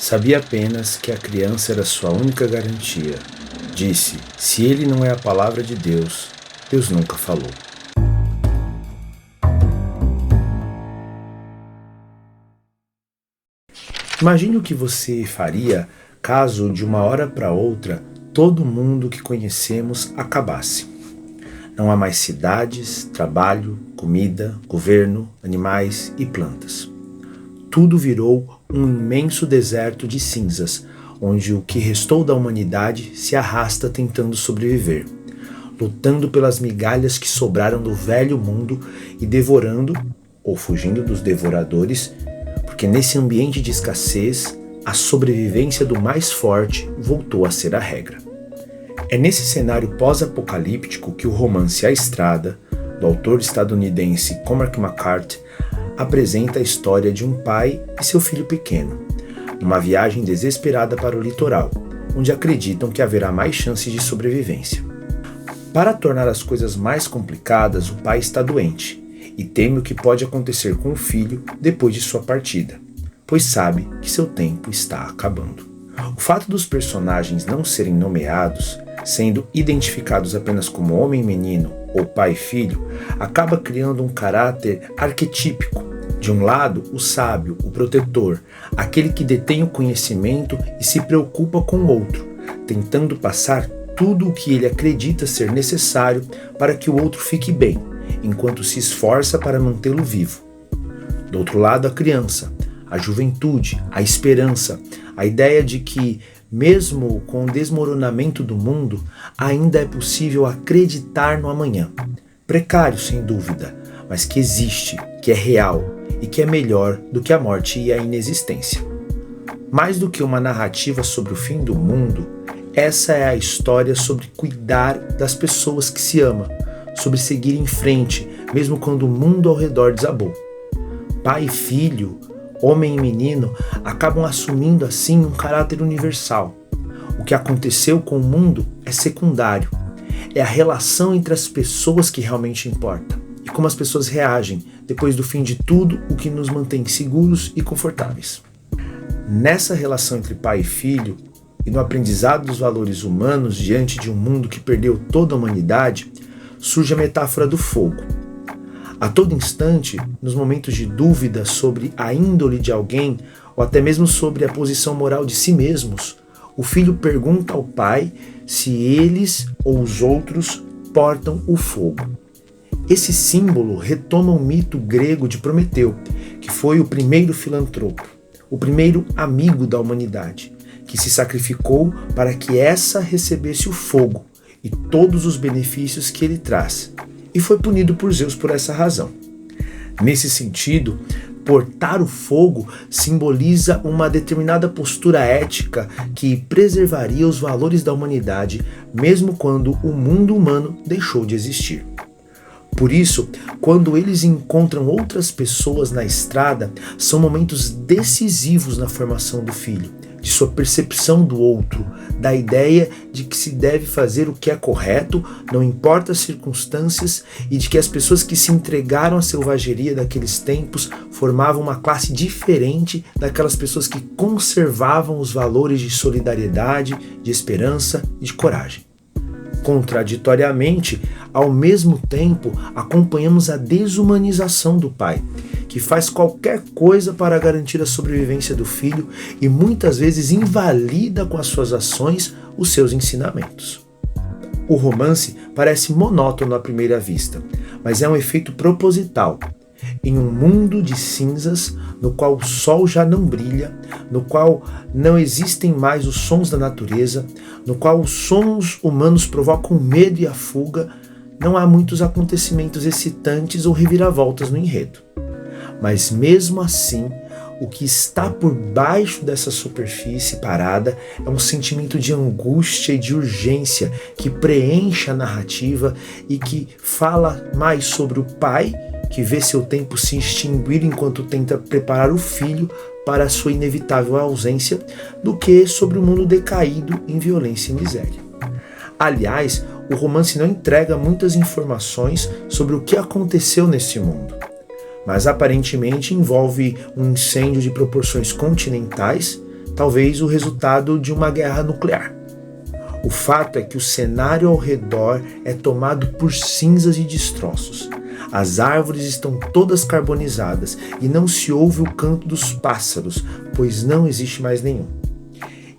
Sabia apenas que a criança era sua única garantia. Disse, se ele não é a palavra de Deus, Deus nunca falou. Imagine o que você faria caso, de uma hora para outra, todo mundo que conhecemos acabasse. Não há mais cidades, trabalho, comida, governo, animais e plantas. Tudo virou um imenso deserto de cinzas, onde o que restou da humanidade se arrasta tentando sobreviver, lutando pelas migalhas que sobraram do velho mundo e devorando, ou fugindo dos devoradores, porque nesse ambiente de escassez, a sobrevivência do mais forte voltou a ser a regra. É nesse cenário pós-apocalíptico que o romance A Estrada, do autor estadunidense Cormac McCarthy, apresenta a história de um pai e seu filho pequeno, numa viagem desesperada para o litoral, onde acreditam que haverá mais chances de sobrevivência. Para tornar as coisas mais complicadas, o pai está doente e teme o que pode acontecer com o filho depois de sua partida, pois sabe que seu tempo está acabando. O fato dos personagens não serem nomeados, sendo identificados apenas como homem e menino ou pai e filho, acaba criando um caráter arquetípico. De um lado, o sábio, o protetor, aquele que detém o conhecimento e se preocupa com o outro, tentando passar tudo o que ele acredita ser necessário para que o outro fique bem, enquanto se esforça para mantê-lo vivo. Do outro lado, a criança, a juventude, a esperança, a ideia de que, mesmo com o desmoronamento do mundo, ainda é possível acreditar no amanhã. Precário, sem dúvida, mas que existe, que é real e que é melhor do que a morte e a inexistência. Mais do que uma narrativa sobre o fim do mundo, essa é a história sobre cuidar das pessoas que se ama, sobre seguir em frente, mesmo quando o mundo ao redor desabou. Pai e filho, homem e menino, acabam assumindo assim um caráter universal. O que aconteceu com o mundo é secundário. É a relação entre as pessoas que realmente importa. E como as pessoas reagem depois do fim de tudo o que nos mantém seguros e confortáveis. Nessa relação entre pai e filho, e no aprendizado dos valores humanos diante de um mundo que perdeu toda a humanidade, surge a metáfora do fogo. A todo instante, nos momentos de dúvida sobre a índole de alguém, ou até mesmo sobre a posição moral de si mesmos, o filho pergunta ao pai se eles ou os outros portam o fogo. Esse símbolo retoma o mito grego de Prometeu, que foi o primeiro filantropo, o primeiro amigo da humanidade, que se sacrificou para que essa recebesse o fogo e todos os benefícios que ele traz, e foi punido por Zeus por essa razão. Nesse sentido, portar o fogo simboliza uma determinada postura ética que preservaria os valores da humanidade, mesmo quando o mundo humano deixou de existir. Por isso, quando eles encontram outras pessoas na estrada, são momentos decisivos na formação do filho, de sua percepção do outro, da ideia de que se deve fazer o que é correto, não importa as circunstâncias, e de que as pessoas que se entregaram à selvageria daqueles tempos formavam uma classe diferente daquelas pessoas que conservavam os valores de solidariedade, de esperança e de coragem. Contraditoriamente, ao mesmo tempo, acompanhamos a desumanização do pai, que faz qualquer coisa para garantir a sobrevivência do filho e muitas vezes invalida com as suas ações os seus ensinamentos. O romance parece monótono à primeira vista, mas é um efeito proposital. Em um mundo de cinzas, no qual o sol já não brilha, no qual não existem mais os sons da natureza, no qual os sons humanos provocam medo e a fuga, não há muitos acontecimentos excitantes ou reviravoltas no enredo. Mas mesmo assim, o que está por baixo dessa superfície parada é um sentimento de angústia e de urgência que preenche a narrativa e que fala mais sobre o pai, que vê seu tempo se extinguir enquanto tenta preparar o filho para a sua inevitável ausência, do que sobre o mundo decaído em violência e miséria. Aliás, o romance não entrega muitas informações sobre o que aconteceu nesse mundo, mas aparentemente envolve um incêndio de proporções continentais, talvez o resultado de uma guerra nuclear. O fato é que o cenário ao redor é tomado por cinzas e destroços. As árvores estão todas carbonizadas e não se ouve o canto dos pássaros, pois não existe mais nenhum.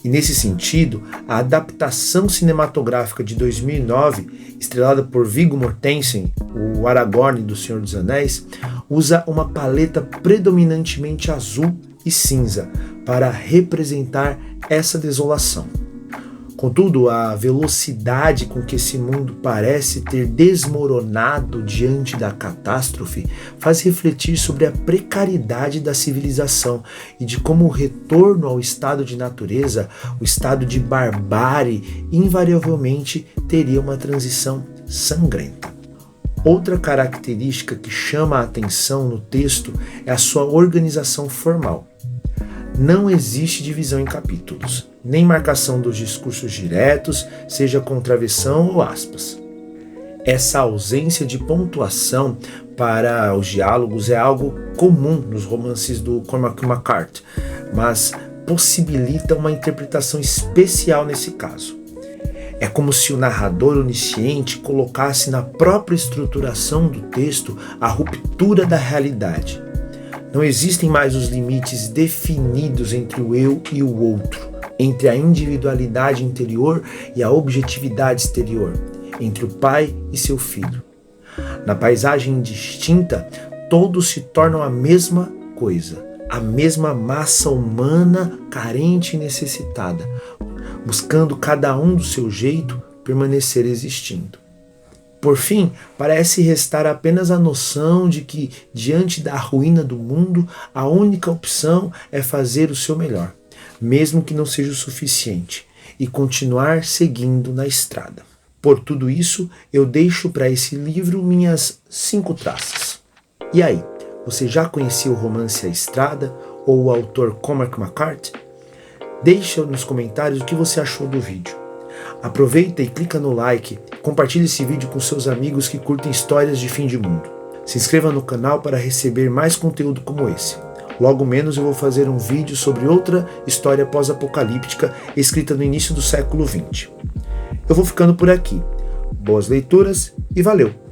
E nesse sentido, a adaptação cinematográfica de 2009, estrelada por Viggo Mortensen, o Aragorn do Senhor dos Anéis, usa uma paleta predominantemente azul e cinza para representar essa desolação. Contudo, a velocidade com que esse mundo parece ter desmoronado diante da catástrofe faz refletir sobre a precariedade da civilização e de como o retorno ao estado de natureza, o estado de barbárie, invariavelmente teria uma transição sangrenta. Outra característica que chama a atenção no texto é a sua organização formal. Não existe divisão em capítulos, nem marcação dos discursos diretos, seja com travessão ou aspas. Essa ausência de pontuação para os diálogos é algo comum nos romances do Cormac McCarthy, mas possibilita uma interpretação especial nesse caso. É como se o narrador onisciente colocasse na própria estruturação do texto a ruptura da realidade. Não existem mais os limites definidos entre o eu e o outro, entre a individualidade interior e a objetividade exterior, entre o pai e seu filho. Na paisagem indistinta, todos se tornam a mesma coisa, a mesma massa humana carente e necessitada, buscando cada um do seu jeito permanecer existindo. Por fim, parece restar apenas a noção de que, diante da ruína do mundo, a única opção é fazer o seu melhor, mesmo que não seja o suficiente, e continuar seguindo na estrada. Por tudo isso, eu deixo para esse livro minhas 5 traças. E aí, você já conhecia o romance A Estrada ou o autor Cormac McCarthy? Deixa nos comentários o que você achou do vídeo. Aproveita e clica no like, compartilhe esse vídeo com seus amigos que curtem histórias de fim de mundo. Se inscreva no canal para receber mais conteúdo como esse. Logo menos eu vou fazer um vídeo sobre outra história pós-apocalíptica escrita no início do século XX. Eu vou ficando por aqui. Boas leituras e valeu!